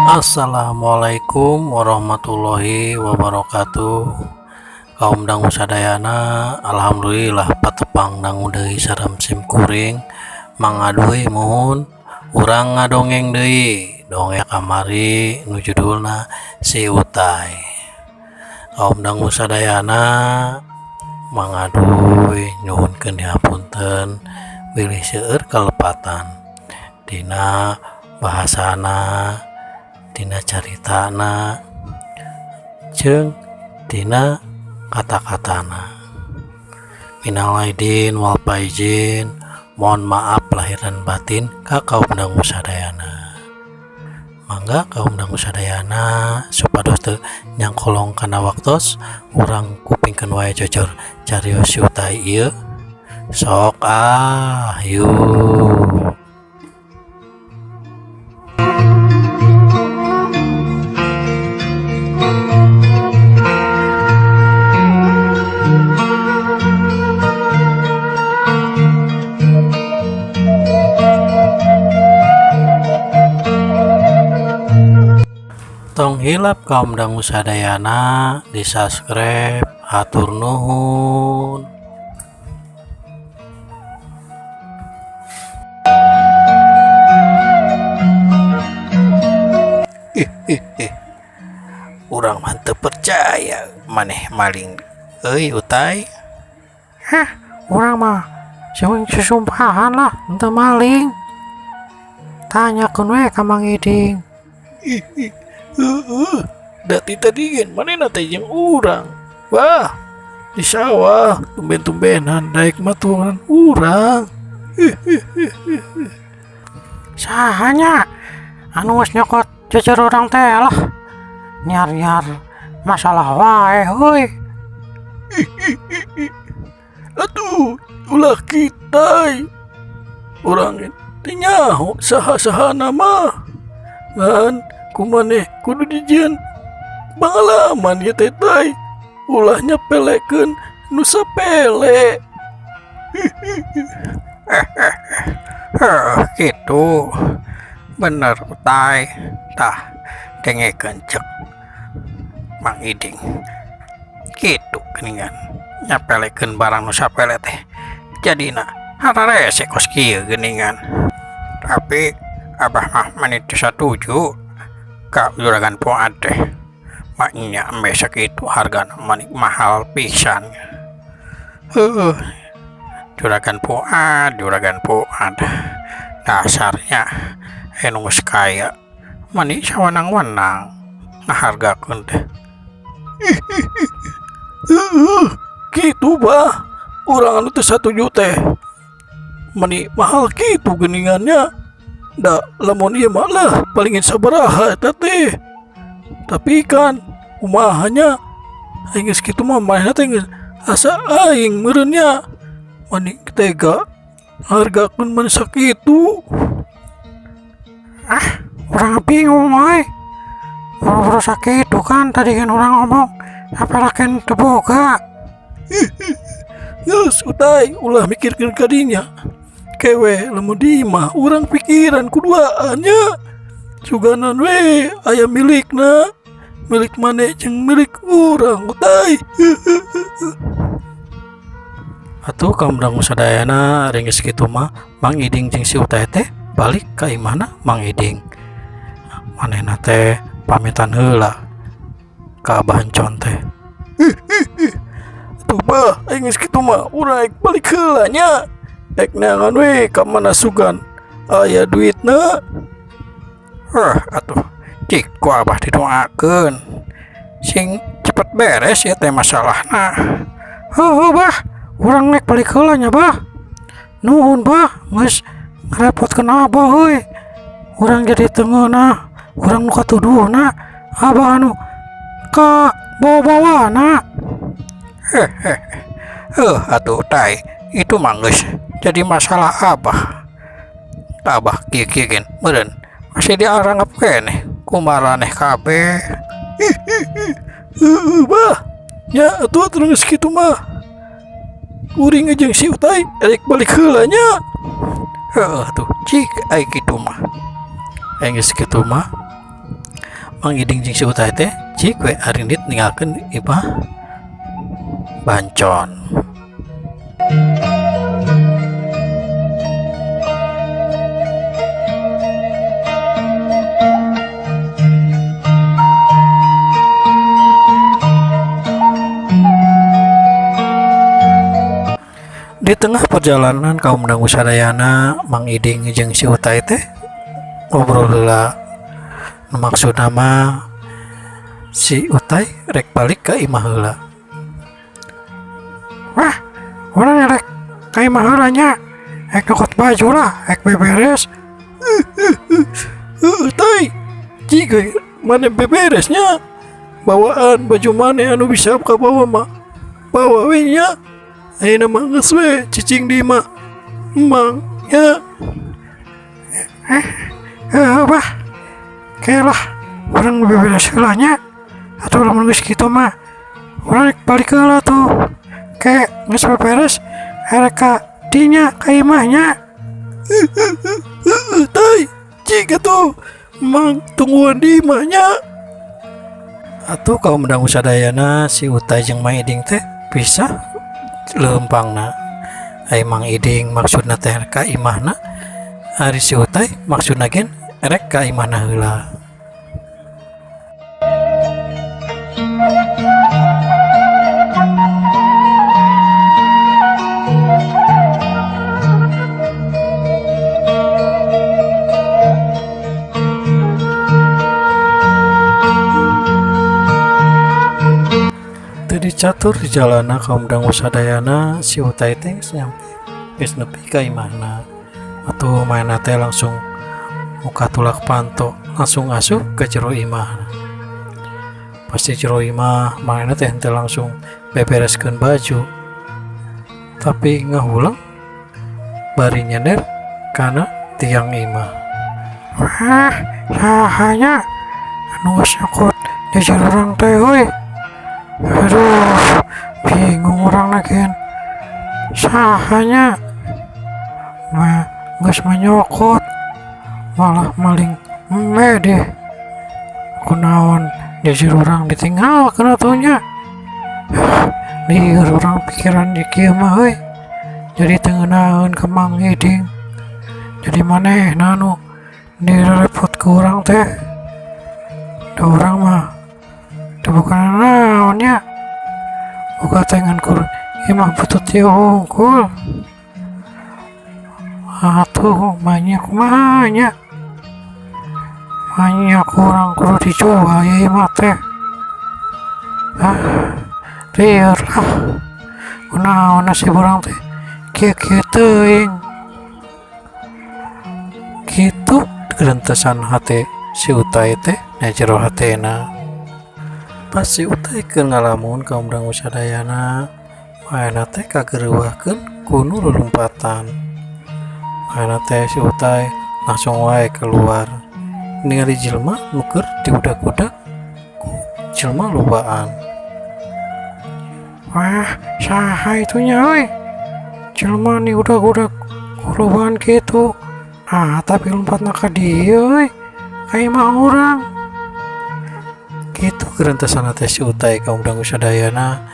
Assalamualaikum warahmatullahi wabarakatuh. Kaum dangu sadayana, alhamdulillah patepang dangu deui saram sim kuring mangaduhi mohon urang ngadongeng deui dongeng kamari nu judulna Si Utai. Kaum dangu sadayana mangaduhi nyuhunkeun dihapunten bilih seueur kalepatan dina bahasana, dina caritana jeung dina kata-katana. Minal aidin wal faizin, mohon maaf lahir dan batin ka kaum dangu sadayana. Mangga kaum dangu sadayana supados teu nyangkolong kana waktos urang kupingkeun wae jojor carios Si Utai ieu. Sok yuk. Tong hilap kaum dangu sadayana di subscribe, hatur nuhun. Urang mantep percaya maneh maling euy Utai. Hah, urang mah jeung susumpahan lah henteu maling. Tanyakeun we ka Mang Iding. Dati tadian manehna teh jeung urang. Wah, di sawah tumben-tumbenan daek maturan urang. Sahanya anu geus nyokot jejer urang teh lah. Nyar-nyar masalah wae heuy. Atuh, ulah kita. Urang teh nyaho saha-sahana mah. Ngan kumaneh kudu dijieun pengalaman ya teh tay. Ulah nyepelekeun nu sapele. Gitu. Bener Utai. Tah dengekeun cek Mang Iding. Kitu geuningan nyapelekeun barang nu sapele teh jadina hararese kos kieu geuningan. Tapi abah mah mani teu satuju ka juragan Fuad teh. Maknya embe sakitu hargana mani mahal pisan. Juragan Fuad dasarnya anu geus kaya mani sawanang-wanang ngahargakeun teh. Kitu bah, urang anu teu satuju teh mani mahal kitu geuningannya. Da lamun ieu mah lah palingin sabaraha eta teh. Tapi kan kumahanya aing geus kitu mah manehna teh geus asa aing meureunnya mani tega hargakeun mani sakitu. Urang bingung we. Boro-boro sakitu kan tadi kan urang ngomong apalakeun teu boga. Geus Utai ulah mikirkeun ka dinya. Kewe lamun di imah urang pikiran kuduaannya. Suganan we aya milikna, milik maneh jeung milik urang Utai. Atuh kaum dangu sadayana ring geus kitu mah Mang Iding jeung Si Utai teh balik ka imahna Mang Iding. Manehna teh pamitan heula ka Abah Encon teh. Tuh bah aing geus kitu mah urang balik heula nya. Ek neangan we ka mana sugan aya duitna. Atuh cik ku abah didoakeun sing cepet beres ya teh masalahna. Heuh bah, urang nek balik heula nya bah. Nuhun bah, geus ngarepotkeun abah heuy. Urang jadi teungeunah, urang nu katuduhna abah anu ka bawa-bawana. Atuh Utai, itu mah geus jadi masalah abah. Abah kieu gen meureun masih diarangep keneh kumaraneh kabeh. Bah, nya atuh geus kitu mah. Uring jeung Si Utai erek balik heula nya. Tuh cik ai kitu mah. Geus kitu mah Mang Iding jeung si Utai teh cik we arindit ninggalkeun Imah Bancon. Di tengah perjalanan kaum dangu sadayana, Mang Iding jeung si Utai teh ngobrol heula. Maksud nama si Utai rek balik ke imah heula. Wah, urang rek ka imah heula nya. Ek nyokot baju lah, ek beberes. Utai, jika mana beberesnya bawaan baju mana anu bisa ka bawa mah bawa we nya. Ayeuna mah geus we cicing di imah Mang ya. Bah, kayalah orang beberes heula nya. Atuh lamun geus kitu mah urang rek balik heula tuh. Kayak geus beberes arek ka dinya ka imahnya. Utai, jika tuh Mang tungguan di imahnya. Atuh kaum dangu sadayana si Utai jeung Mang Iding teh pisah leumpangna. Ai Mang Iding maksudna teh ka imahna, ari si Utai maksudna gen rek ka imahna heula. Teu dicatur di jalana kaum dangu sadayana si Utai teh sampai geus nepi ka imahna. Atuh maena teh langsung muka tulak panto langsung asup ke jero imah. Pasti jero imah maena teh henteu langsung bebereskeun baju, tapi ngahulang bari nyender kana tiang imah. Wah, sahanya anu geus nyokot di jero urang teh euy. Aduh, bingung orang lagi. Sahanya geus menyokot malah maling deh. Kunaon jadi orang ditinggal kena tuhnya. Lieur orang pikiran di kieu mah euy. Jadi tengenaeun ke Mang Iding. Jadi maneh nanu direpot ke urang teh. Da urang mah bukan naonnya buka tangan kur imah butut ya hungkul. Atuh banyak kurang kudu dijual ya imah teh. Lieur lah kunaon nasib urang teh kieu teuing. Kitu gerentesan hate si Utai teh na jero hatena. Pas si Utai keur ngalamun kaum dangu sadayana, maena teh kagereuwahkeun ku nu lulumpatan. Maena teh si Utai langsung wae keluar ningali jelema nu keur diudag-udag ku jelema lobaan. Wah, saha itunya euy? Jelema ni udag-udag ku lobaan kitu. Tapi lompatna ka dieu euy. Ka imah urang. Gitu gerentesan teh si Utai kaum dangu sadayana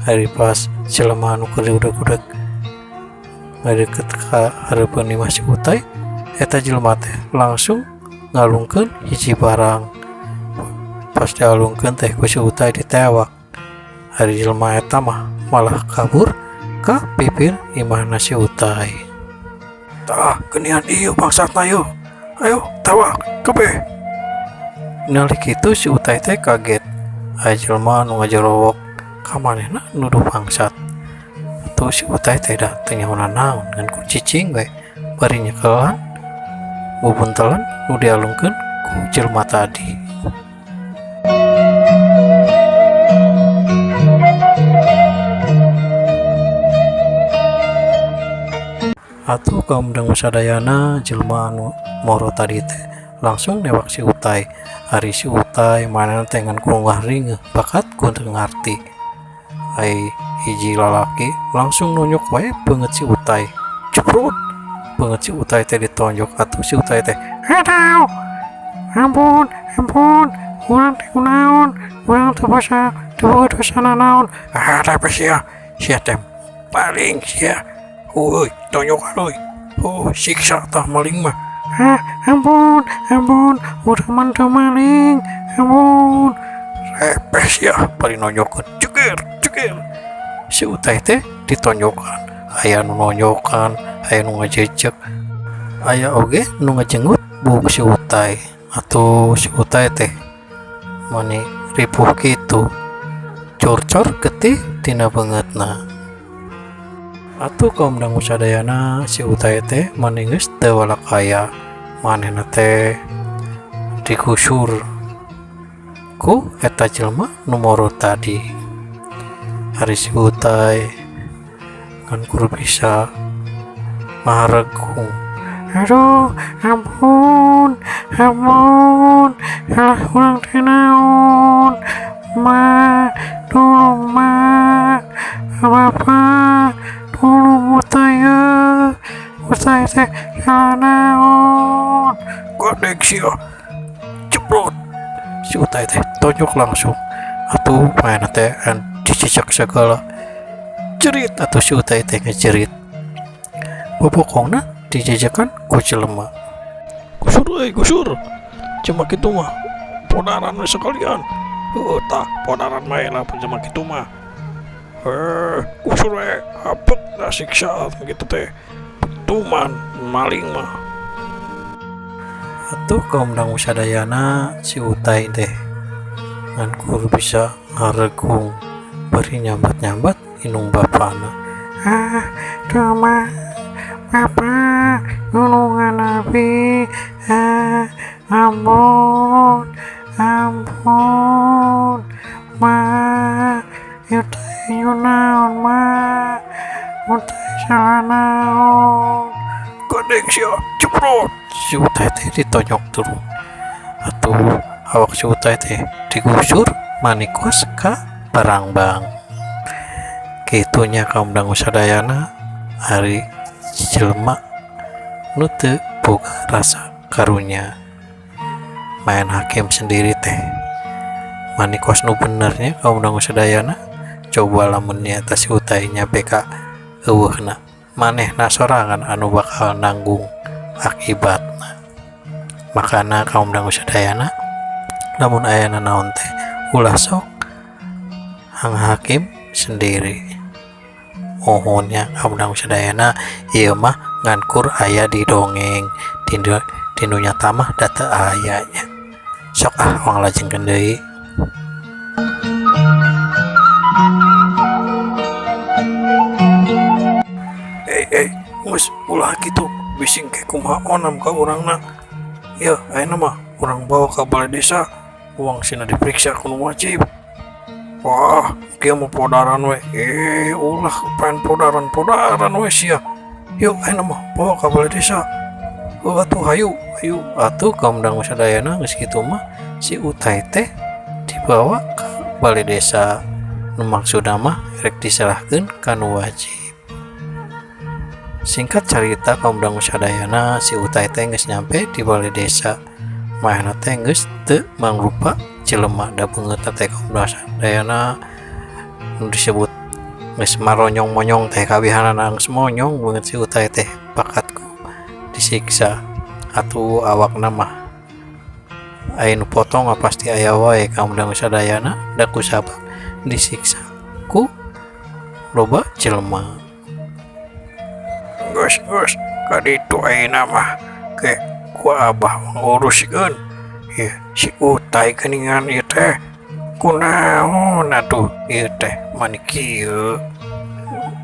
hari pas jelema anu keur diudag-udag ngadeukeut ka hareupeun imah si Utai, eta jelema teh langsung ngalungkeun hiji barang. Pas dialungkeun teh ku si Utai ditewak. Hari jelema eta mah malah kabur ka pipir imahna si Utai. Tah, geuningan ieu bangsatna yeuh. Ayo tewak kabeh. Nalik itu si Utai teh kaget. Aya jelema nu ngajerowok ka manehna nuduh bangsat. Atuh si Utai teh da teu nyahoan naon ngan ku cicing we bari nyekelan bubuntelan nu dialungkeun ku jelema tadi. Atuh kaum dangu sadayana jelema anu moro tadi teh langsung newak si Utai. Hari si Utai mana tengan kulunggah ringe bakat ku teu ngarti. Ai hiji lalaki langsung nunjuk wae beungeut si Utai. Ceprut. Beungeut si Utai teh ditonjok atuh si Utai teh. Aduh. Ampun. urang teh kunaon urang teu basa naon tapi sia teh paling sia tonjokan siksa tah maling mah ampun urang mah teu maling ampun repes ya paling nonjokan ceger si Utai teh ditonjokan aya nu nonjokan aya nu ngajejek aya oge nu ngajenggut buk si Utai atau si Utai teh mani ripuh kitu cor getih tina beungeutna atuh kaum dangu sadayana si Utai teh mani geus teu walakaya manehna teh digusur ku eta jelema nomor tadi hari si Utai kan kudu bisa maharegung aduh ampun alah urang teh naon ma tolong ma bapak tolong Utai teh salah naon godek sia ceprot si Utai teh tonjok langsung atuh maena teh dicicak segala cerit atau si Utai teh ngecerit bobokongna dijajakan ku jelema gusur cuma kitu mah podaran we sekalian tah podaran mah lah cuma kitu mah gusur we apek da siksa gitu teh tuman maling mah atuh kaum dangu sadayana si Utai teh ngan kudu bisa ngaregung bari nyambat inung bapana cuma bapak nulungan abi ampun ma Utai naon ma Utai salah naon godeng sia ceprot si Utai teh ditonjok turun atuh awak si Utai teh digusur manikos ka Barangbang kitunya kaum dangu sadayana hari jelema nu teu boga rasa karunya main hakim sendiri teh manikos nu benernya kaum dangu sadayana coba lamun nyata si Utai nya beka eueuhna manehna sorangan anu bakal nanggung akibatna makana kaum dangu sadayana lamun ayana naon teh ulah sok hang hakim sendiri ohonnya kaum dangu sadayana ieu mah ngankur aya di dongeng tindu nyata mah da teu ayanya sok wang lajengkeun deui geus ulah kitu bising ke kumaha onam ka urangna ya ayeuna mah urang bawa ka balai desa uang sina diperiksa kudu wajib wah kieu mah podaran we ulah pan podaran we sia yuk ayeuna mah bawa ka balai desa atuh hayu atuh kaum dangu sadayana geus kitu mah si Utai teh dibawa ka balai desa nu maksudna mah rek diserahkeun kanu wajib singkat cerita kaum dangu sadayana si Utai teh geus nyampe di balai desa mahna teh geus teu mangrupa jelema da beungeutna teh kaum dangu sadayana nu disebut geus maronyong-monyong teh kawihanana geus monyong beungeut si Utai teh bakatku disiksa atuh awakna mah aya nu potong pasti aya wae kaum dangu sadayana da kusabab disiksa ku loba jelema Gus kaditu ayeuna mah ke ku abah nguruskeun ya si Utai geuningan ieu teh kunaon atuh ieu teh mani kieu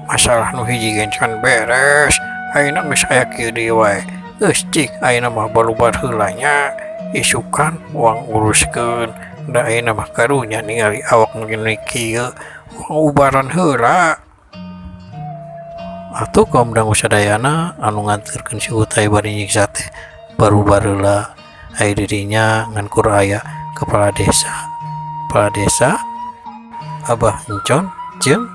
masalah nu hiji gencan beres ayeuna geus aya kieu deui wae geus cik ayeuna mah balubar heula nya isukan uang uruskeun da ayeuna mah karunya ningali awak nu kieu ubaran heula atuh kaum dangu sadayana anu nganterkeun si Utai bari nyiksa teh baru-barulah aya dirinya ngankur aya kepala desa Abah Encon jeung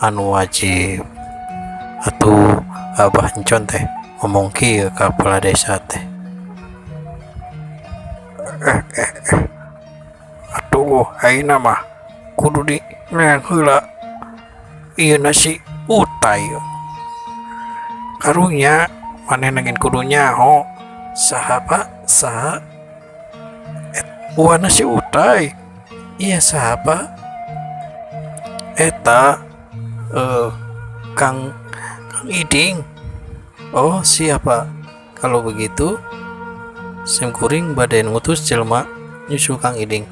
anu wajib atuh Abah Encon teh ngomong kieu ka kepala desa teh ayeuna mah kudu di meang heula ieu nasi utai karunya maneh nangin kudu nyaho Saha Pak? Saha? nasi utai Iya saha Pak? eta Kang Iding. Oh siapa? Kalau begitu Sim Kuring badai ngutus jelma nyusul Kang Iding.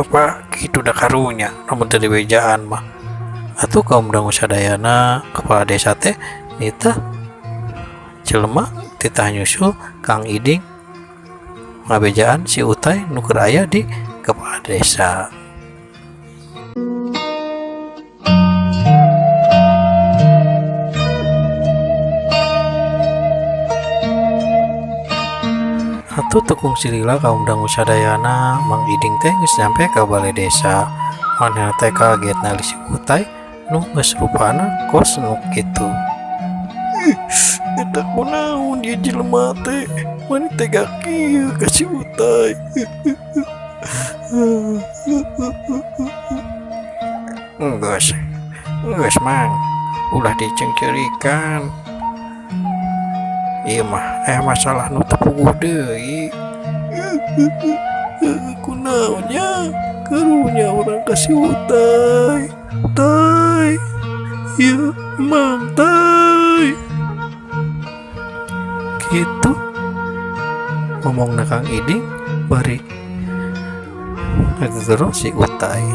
Pak gitu dah karunya namun dari bejaan mah Atuh kaum dangu sadayana kepala desa teh nita jelma titah nyusul Kang Iding ngabejaan si Utai nuker aya di kepala desa. Atuh tekung silila kaum dangu sadayana Mang Iding teh geus nyampe ka balai desa. Manehna teh kaget nali si Utai nu geus rupana kos nu kitu. eta kunaon dia jelema teh mani tega kieu ka si Utai. Geus mang ulah dicengkerikan ieu mah masalah nu teu puguh deui. Kunaonnya karunya orang kasih Utai. Tai ya Mang Tai gitu ngomong na Kang Iding bari ngegero si Utai.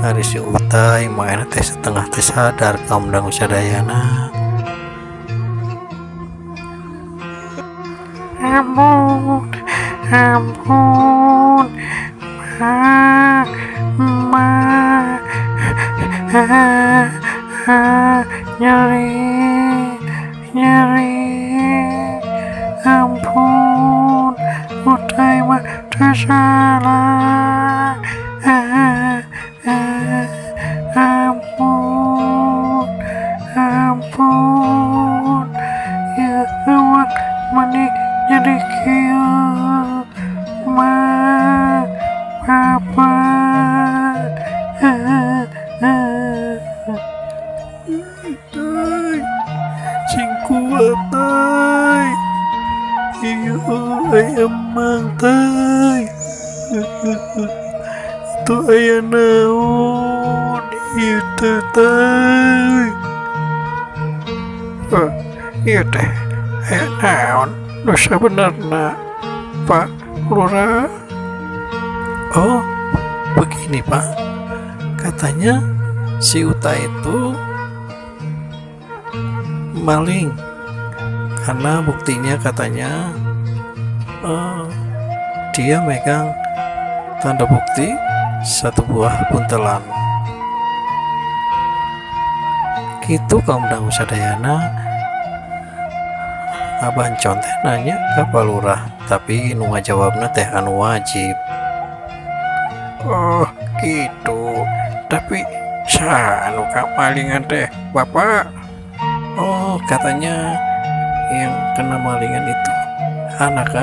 Hari si Utai maena teh setengah teh sadar kaum dangu sadayana. Ampun ma nyeri ampun Utai mah tersalah ampun ya awak mani jadi kieu mah papa Tai sing kuat Tai iyo ayam Mang Tai itu aya naon ieu teh Tai. ieu teh aya naon nu sabenerna Pak Lurah. Oh begini Pak, katanya si Utai itu maling karena buktinya katanya dia megang tanda bukti satu buah buntelan gitu kaum dangu sadayana. Abah Encon teh nanya ke Pak Lurah tapi nu ngajawabna teh anu wajib. Oh gitu tapi saha anu kamalingan teh Bapak? Oh katanya yang kena malingan itu anak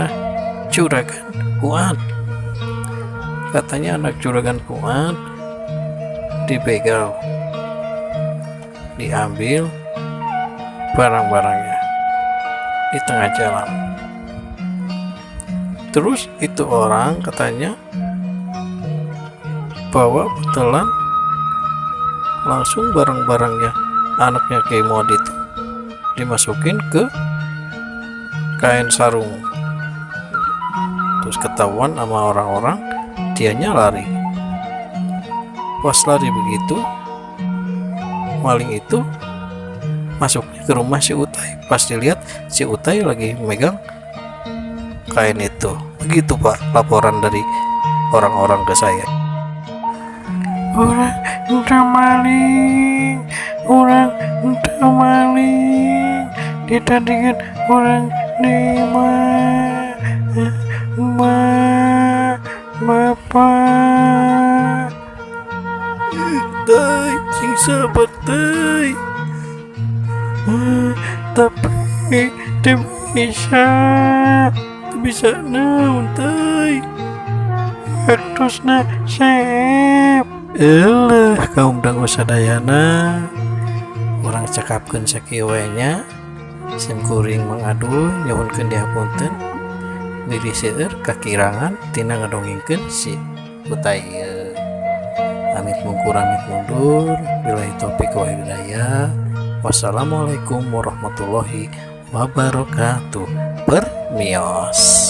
juragan Fuad. Katanya anak juragan Fuad dibegal, diambil barang-barangnya di tengah jalan. Terus itu orang katanya bawa buntelan langsung barang-barangnya anaknya Kiai Muad itu dimasukin ke kain sarung, terus ketahuan sama orang-orang, dianya lari. Pas lari begitu maling itu masuknya ke rumah si Utai. Pas dilihat si Utai lagi megang kain itu. Begitu Pak laporan dari orang-orang ke saya. Orang maling ditandingkan orang lima Bapak. Tai sing sabar Tai. Tapi bisa naon Tai. Terus na sep. Elah kaum dangu sadayana orang cakapkeun sakieu we nya sim kuring mangadu nyuhunkeun dihapunten diri seueur kakirangan tina ngadongengkeun si utai amit mungkur amit mundur billahi taufik wal hidayah. Wassalamualaikum warahmatullahi wabarakatuh. Permios.